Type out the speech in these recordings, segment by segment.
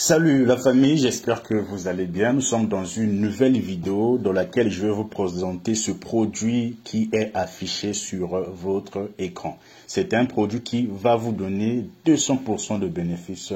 Salut la famille, j'espère que vous allez bien. Nous sommes dans une nouvelle vidéo dans laquelle je vais vous présenter ce produit qui est affiché sur votre écran. C'est un produit qui va vous donner 200% de bénéfices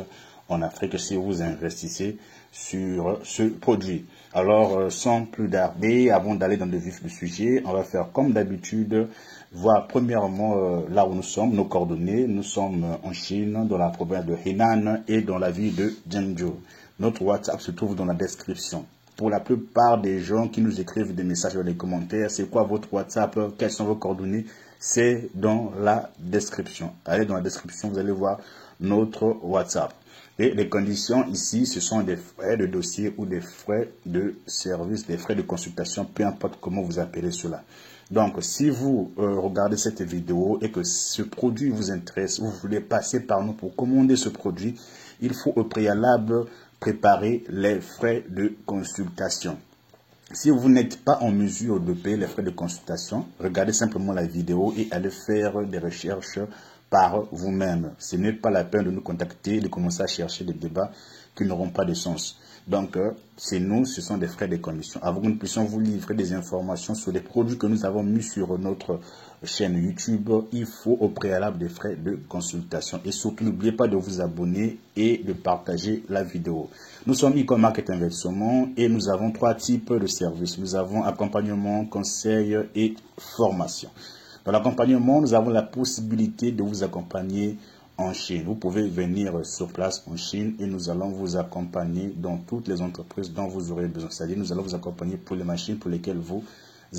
en Afrique si vous investissez sur ce produit. Alors, sans plus tarder, avant d'aller dans le vif du sujet, on va faire comme d'habitude, voir premièrement là où nous sommes, nos coordonnées. Nous sommes en Chine, dans la province de Henan et dans la ville de Zhengzhou. Notre WhatsApp se trouve dans la description. Pour la plupart des gens qui nous écrivent des messages dans les commentaires, c'est quoi votre WhatsApp, quelles sont vos coordonnées? C'est dans la description. Allez dans la description, vous allez voir notre WhatsApp. Et les conditions ici, ce sont des frais de dossier ou des frais de service, des frais de consultation, peu importe comment vous appelez cela. Donc, si vous regardez cette vidéo et que ce produit vous intéresse, vous voulez passer par nous pour commander ce produit, il faut au préalable préparer les frais de consultation. Si vous n'êtes pas en mesure de payer les frais de consultation, regardez simplement la vidéo et allez faire des recherches par vous-même. Ce n'est pas la peine de nous contacter, de commencer à chercher des débats qui n'auront pas de sens. Donc, c'est nous, ce sont des frais de commission. Avant que nous puissions vous livrer des informations sur les produits que nous avons mis sur notre chaîne YouTube, il faut au préalable des frais de consultation. Et surtout, n'oubliez pas de vous abonner et de partager la vidéo. Nous sommes e-commerce Market Investissement et nous avons 3 types de services. Nous avons accompagnement, conseil et formation. Dans l'accompagnement, nous avons la possibilité de vous accompagner en Chine. Vous pouvez venir sur place en Chine et nous allons vous accompagner dans toutes les entreprises dont vous aurez besoin. C'est-à-dire, nous allons vous accompagner pour les machines pour lesquelles vous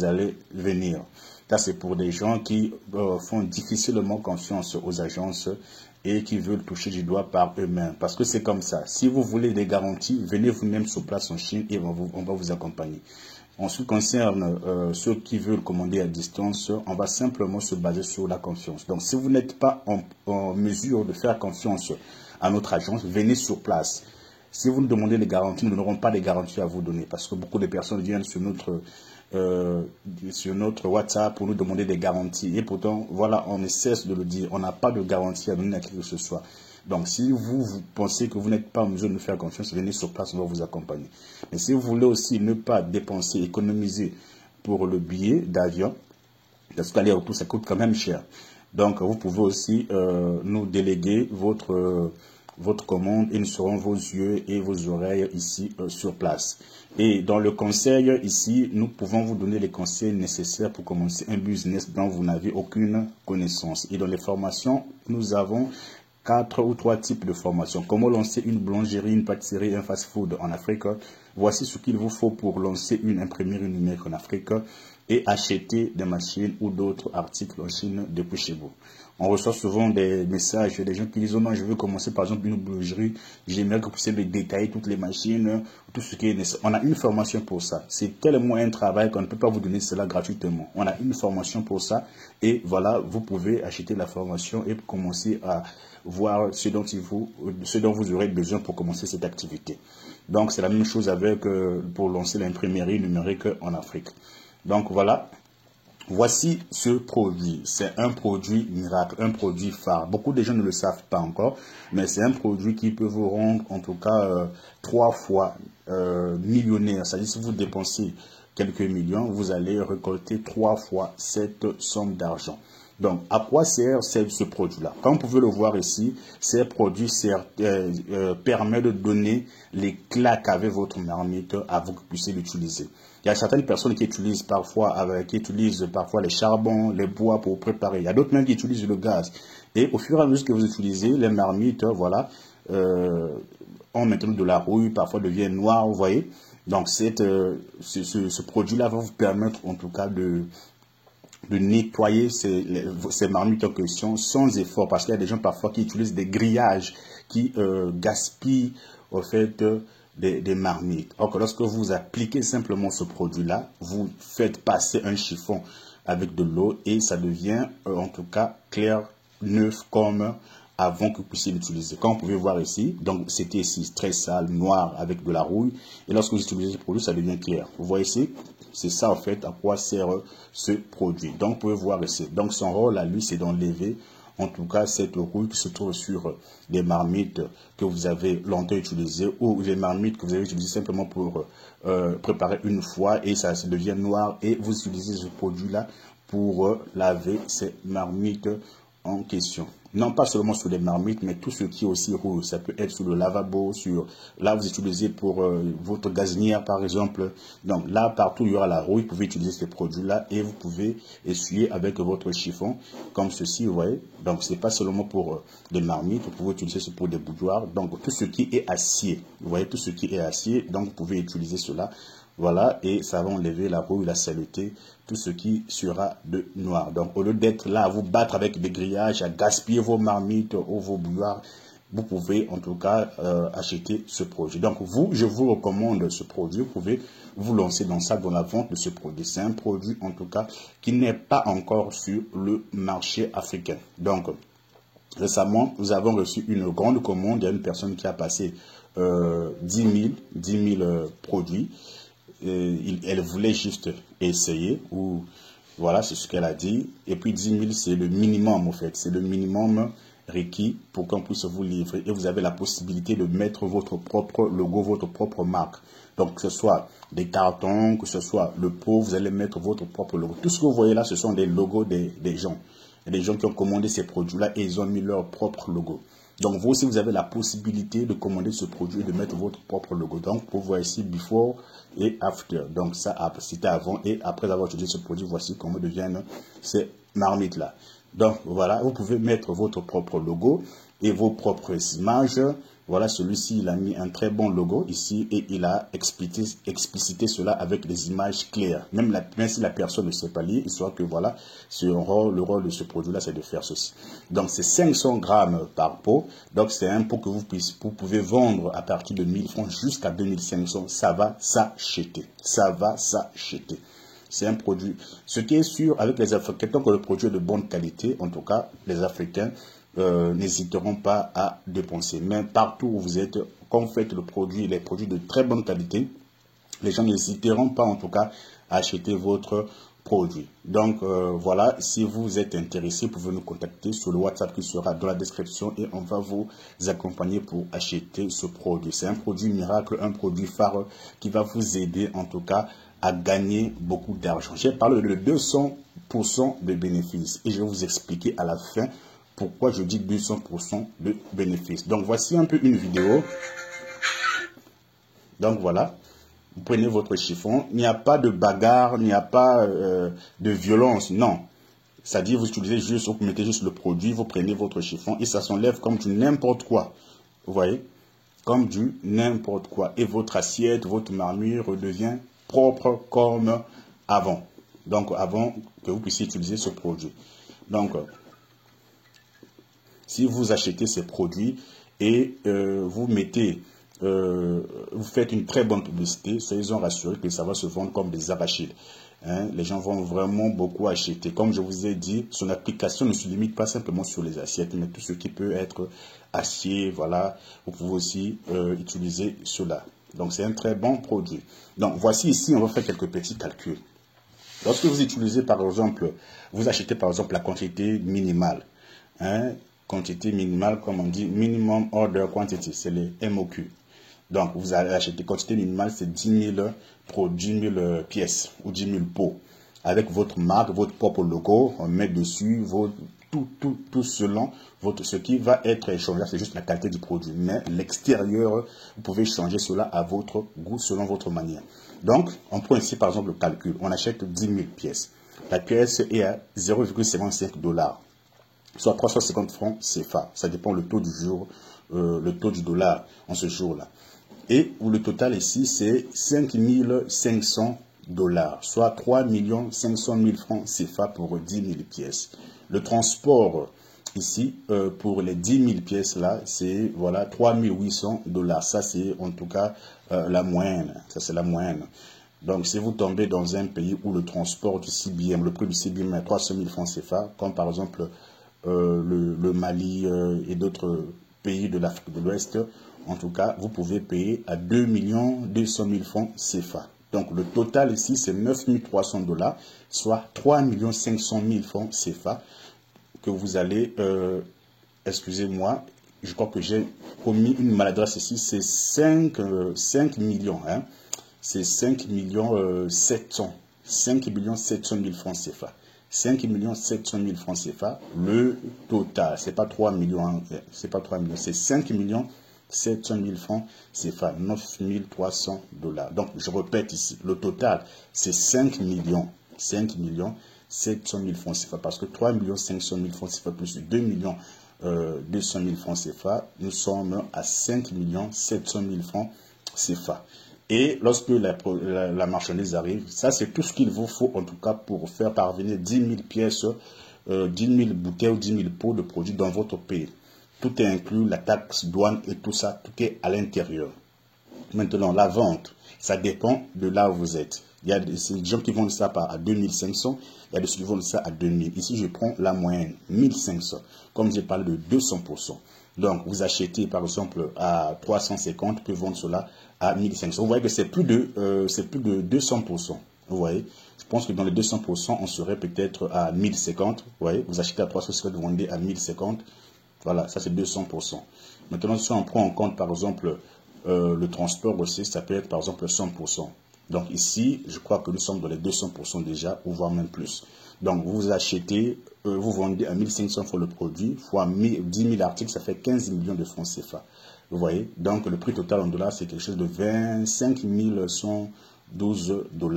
allez venir. Ça, c'est pour des gens qui font difficilement confiance aux agences et qui veulent toucher du doigt par eux-mêmes. Parce que c'est comme ça. Si vous voulez des garanties, venez vous-même sur place en Chine et on va vous accompagner. En ce qui concerne ceux qui veulent commander à distance, on va simplement se baser sur la confiance. Donc, si vous n'êtes pas en mesure de faire confiance à notre agence, venez sur place. Si vous nous demandez des garanties, nous n'aurons pas de garanties à vous donner parce que beaucoup de personnes viennent sur notre WhatsApp pour nous demander des garanties. Et pourtant, voilà, on ne cesse de le dire, on n'a pas de garantie à donner à qui que ce soit. Donc, si vous pensez que vous n'êtes pas en mesure de nous faire confiance, venez sur place, on va vous accompagner. Mais si vous voulez aussi ne pas dépenser, économiser pour le billet d'avion, parce qu'aller-retour, ça coûte quand même cher. Donc, vous pouvez aussi nous déléguer votre commande et nous serons vos yeux et vos oreilles ici sur place. Et dans le conseil, ici, nous pouvons vous donner les conseils nécessaires pour commencer un business dont vous n'avez aucune connaissance. Et dans les formations, nous avons 4 ou 3 types de formations. Comment lancer une boulangerie, une pâtisserie, un fast-food en Afrique. Voici ce qu'il vous faut pour lancer une imprimerie numérique en Afrique et acheter des machines ou d'autres articles en Chine depuis chez vous. On reçoit souvent des messages des gens qui disent « Oh non, je veux commencer par exemple une boulangerie, j'aimerais que vous puissiez me détailler toutes les machines, tout ce qui est nécessaire. » On a une formation pour ça. C'est tellement un travail qu'on ne peut pas vous donner cela gratuitement. On a une formation pour ça et voilà, vous pouvez acheter la formation et commencer à voir ce dont vous aurez besoin pour commencer cette activité. Donc, c'est la même chose avec pour lancer l'imprimerie numérique en Afrique. Donc, voilà. Voici ce produit. C'est un produit miracle, un produit phare. Beaucoup de gens ne le savent pas encore, mais c'est un produit qui peut vous rendre, en tout cas, 3 fois millionnaire. C'est-à-dire, si vous dépensez quelques millions, vous allez récolter 3 fois cette somme d'argent. Donc, à quoi sert ce produit-là? Comme vous pouvez le voir ici, ces produits permettent de donner les claques avec votre marmite avant que vous puissiez l'utiliser. Il y a certaines personnes qui utilisent parfois les charbons, les bois pour préparer. Il y a d'autres même qui utilisent le gaz. Et au fur et à mesure que vous utilisez, les marmites, voilà, ont maintenant de la rouille, parfois deviennent noires, vous voyez. Donc, ce produit-là va vous permettre en tout cas de nettoyer ces marmites en question sans effort. Parce qu'il y a des gens parfois qui utilisent des grillages, qui gaspillent au fait des marmites. Or, lorsque vous appliquez simplement ce produit-là, vous faites passer un chiffon avec de l'eau et ça devient en tout cas clair, neuf comme avant que vous puissiez l'utiliser. Comme vous pouvez voir ici, donc c'était ici très sale, noir avec de la rouille. Et lorsque vous utilisez ce produit, ça devient clair. Vous voyez ici, c'est ça en fait à quoi sert ce produit. Donc vous pouvez voir ici. Donc son rôle à lui, c'est d'enlever en tout cas cette rouille qui se trouve sur des marmites que vous avez longtemps utilisées ou les marmites que vous avez utilisées simplement pour préparer une fois et ça devient noir et vous utilisez ce produit-là pour laver ces marmites en question. Non pas seulement sur les marmites, mais tout ce qui est aussi rouge. Ça peut être sur le lavabo, là vous utilisez pour votre gazinière par exemple. Donc là, partout il y aura la rouille, vous pouvez utiliser ces produits-là et vous pouvez essuyer avec votre chiffon, comme ceci, vous voyez. Donc c'est pas seulement pour des marmites, vous pouvez utiliser ça pour des boudoirs. Donc tout ce qui est acier, vous voyez, tout ce qui est acier, donc vous pouvez utiliser cela. Voilà, et ça va enlever la rouille, la saleté, tout ce qui sera de noir. Donc, au lieu d'être là à vous battre avec des grillages, à gaspiller vos marmites ou vos bouilloires, vous pouvez en tout cas acheter ce produit. Donc, je vous recommande ce produit. Vous pouvez vous lancer dans la vente de ce produit. C'est un produit en tout cas qui n'est pas encore sur le marché africain. Donc, récemment, nous avons reçu une grande commande. Il y a une personne qui a passé 10 000 produits. Elle voulait juste essayer, ou voilà, c'est ce qu'elle a dit. Et puis 10 000, c'est le minimum, en fait. C'est le minimum requis pour qu'on puisse vous livrer. Et vous avez la possibilité de mettre votre propre logo, votre propre marque. Donc, que ce soit des cartons, que ce soit le pot, vous allez mettre votre propre logo. Tout ce que vous voyez là, ce sont des logos des gens. Il y a des gens qui ont commandé ces produits-là et ils ont mis leur propre logo. Donc, vous aussi, vous avez la possibilité de commander ce produit et de mettre votre propre logo. Donc, vous voyez ici, before et after. Donc, ça, c'était avant et après avoir utilisé ce produit, voici comment deviennent ces marmites-là. Donc, voilà, vous pouvez mettre votre propre logo et vos propres images. Voilà, celui-ci, il a mis un très bon logo ici et il a explicité cela avec des images claires. Même si la personne ne sait pas lire, histoire que voilà, le rôle de ce produit-là, c'est de faire ceci. Donc, c'est 500 grammes par pot. Donc, c'est un pot que vous pouvez vendre à partir de 1000 francs jusqu'à 2500. Ça va s'acheter. Ça va s'acheter. C'est un produit. Ce qui est sûr avec les Africains, tant que le produit est de bonne qualité, en tout cas, les Africains n'hésiteront pas à dépenser. Mais partout où vous êtes, quand vous faites les produits de très bonne qualité, les gens n'hésiteront pas en tout cas à acheter votre produit. Donc voilà, si vous êtes intéressé, vous pouvez nous contacter sur le WhatsApp qui sera dans la description et on va vous accompagner pour acheter ce produit. C'est un produit miracle, un produit phare qui va vous aider en tout cas à gagner beaucoup d'argent. J'ai parlé de 200% de bénéfices et je vais vous expliquer à la fin pourquoi je dis 200% de bénéfices. Donc voici un peu une vidéo. Donc voilà, vous prenez votre chiffon. Il n'y a pas de bagarre, il n'y a pas de violence, non. C'est-à-dire vous utilisez juste, vous mettez juste le produit, vous prenez votre chiffon et ça s'enlève comme du n'importe quoi. Vous voyez, comme du n'importe quoi. Et votre assiette, votre marmure redevient propre comme avant. Donc avant que vous puissiez utiliser ce produit. Donc si vous achetez ces produits et vous faites une très bonne publicité, soyez-en rassurés que ça va se vendre comme des arachides. Hein, les gens vont vraiment beaucoup acheter. Comme je vous ai dit, son application ne se limite pas simplement sur les assiettes, mais tout ce qui peut être acier, voilà, vous pouvez aussi utiliser cela. Donc c'est un très bon produit. Donc voici ici, on va faire quelques petits calculs. Lorsque vous utilisez par exemple, vous achetez par exemple la quantité minimale, hein, quantité minimale, comme on dit, minimum order quantity, c'est les MOQ. Donc, vous allez acheter quantité minimale, c'est 10 000 pièces ou 10 000 pots. Avec votre marque, votre propre logo, on met dessus tout selon ce qui va être échangé. C'est juste la qualité du produit. Mais l'extérieur, vous pouvez changer cela à votre goût, selon votre manière. Donc, on prend ici par exemple le calcul. On achète 10 000 pièces. La pièce est à 0,55 $. Soit 350 francs CFA. Ça dépend le taux du jour, le taux du dollar en ce jour-là. Et le total ici, c'est 5 500 $, soit 3 500 000 francs CFA pour 10 000 pièces. Le transport ici, pour les 10 000 pièces là, c'est voilà, 3 800 $. Ça, c'est en tout cas la moyenne. Ça, c'est la moyenne. Donc, si vous tombez dans un pays où le transport du CBM, le prix du CBM est 300 000 francs CFA, comme par exemple le Mali et d'autres pays de l'Afrique de l'Ouest, en tout cas, vous pouvez payer à 2 200 000 francs CFA. Donc, le total ici, c'est 9 300 $, soit 3 500 000 francs CFA que vous allez, excusez-moi, je crois que j'ai commis une maladresse ici, c'est 5 millions, hein. C'est 5 millions 700, 5 millions 700 000 francs CFA. 5 millions 700 000 francs CFA, le total, c'est pas 3 millions, hein, c'est pas 3 millions, c'est 5 millions 700 000 francs CFA, 9 300 $. Donc, je répète ici, le total, c'est 5 millions 700 000 francs CFA, parce que 3 millions 500 000 francs CFA plus 2 millions 200 000 francs CFA, nous sommes à 5 millions 700 000 francs CFA. Et lorsque la marchandise arrive, ça c'est tout ce qu'il vous faut en tout cas pour faire parvenir 10 000 pièces, 10 000 bouteilles ou 10 000 pots de produits dans votre pays. Tout est inclus, la taxe, douane et tout ça, tout est à l'intérieur. Maintenant, la vente, ça dépend de là où vous êtes. Il y a des gens qui vendent ça à 2500, il y a des gens qui vendent ça à 2000. Ici, je prends la moyenne, 1500. Comme j'ai parlé de 200%. Donc, vous achetez par exemple à 350, vous pouvez vendre cela à 1500. Vous voyez que c'est plus de 200%. Vous voyez, je pense que dans les 200%, on serait peut-être à 1050. Vous voyez, vous achetez à 350, vous vendez à 1050. Voilà, ça c'est 200%. Maintenant, si on prend en compte par exemple le transport aussi, ça peut être par exemple 100%. Donc ici, je crois que nous sommes dans les 200% déjà, ou voire même plus. Donc vous achetez, vous vendez à 1500 francs le produit, fois 10 000 articles, ça fait 15 millions de francs CFA. Vous voyez, donc le prix total en dollars, c'est quelque chose de 25 112 $.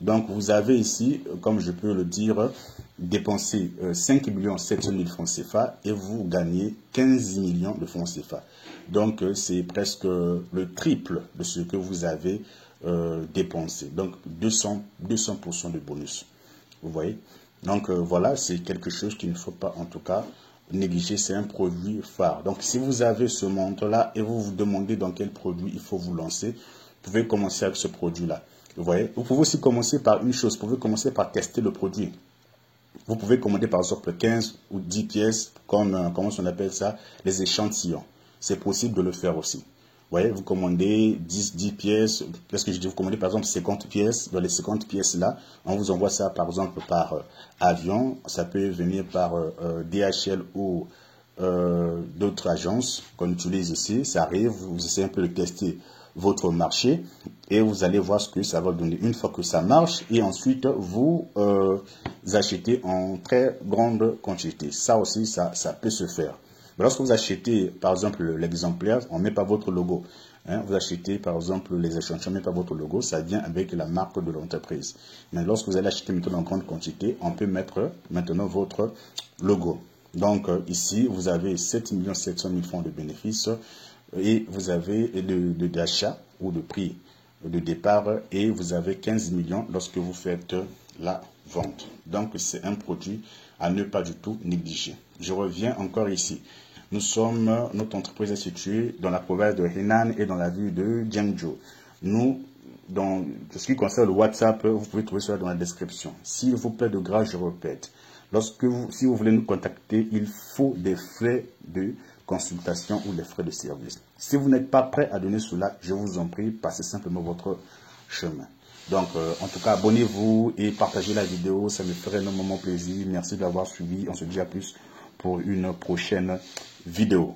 Donc vous avez ici, comme je peux le dire, dépensé 5 700 000 francs CFA et vous gagnez 15 millions de francs CFA. Donc c'est presque le triple de ce que vous avez dépensé. Donc 200% de bonus. Vous voyez. Donc voilà, c'est quelque chose qu'il ne faut pas en tout cas négliger. C'est un produit phare. Donc si vous avez ce montant-là et vous vous demandez dans quel produit il faut vous lancer, vous pouvez commencer avec ce produit-là. Vous voyez. Vous pouvez aussi commencer par une chose. Vous pouvez commencer par tester le produit. Vous pouvez commander par exemple 15 ou 10 pièces, comme comment on appelle ça, les échantillons. C'est possible de le faire aussi. Vous voyez, vous commandez 10 pièces, qu'est-ce que je dis, vous commandez par exemple 50 pièces, dans les 50 pièces là, on vous envoie ça par exemple par avion, ça peut venir par DHL ou d'autres agences qu'on utilise ici, ça arrive, vous essayez un peu de tester votre marché et vous allez voir ce que ça va donner une fois que ça marche et ensuite vous achetez en très grande quantité. Ça aussi, ça peut se faire. Mais lorsque vous achetez par exemple l'exemplaire, on ne met pas votre logo. Hein, vous achetez par exemple les échantillons, on ne met pas votre logo, ça vient avec la marque de l'entreprise. Mais lorsque vous allez acheter maintenant en grande quantité, on peut mettre maintenant votre logo. Donc ici, vous avez 7 700 000 francs de bénéfices et vous avez d'achat ou de prix de départ et vous avez 15 millions lorsque vous faites la vente. Donc c'est un produit à ne pas du tout négliger. Je reviens encore ici. Notre entreprise est située dans la province de Henan et dans la ville de Jiangzhou. Nous, dans ce qui concerne le WhatsApp, vous pouvez trouver cela dans la description. S'il vous plaît de grâce, je répète, si vous voulez nous contacter, il faut des frais de consultation ou des frais de service. Si vous n'êtes pas prêt à donner cela, je vous en prie, passez simplement votre chemin. Donc, en tout cas, abonnez-vous et partagez la vidéo, ça me ferait énormément plaisir. Merci de l'avoir suivi. On se dit à plus pour une prochaine vidéo.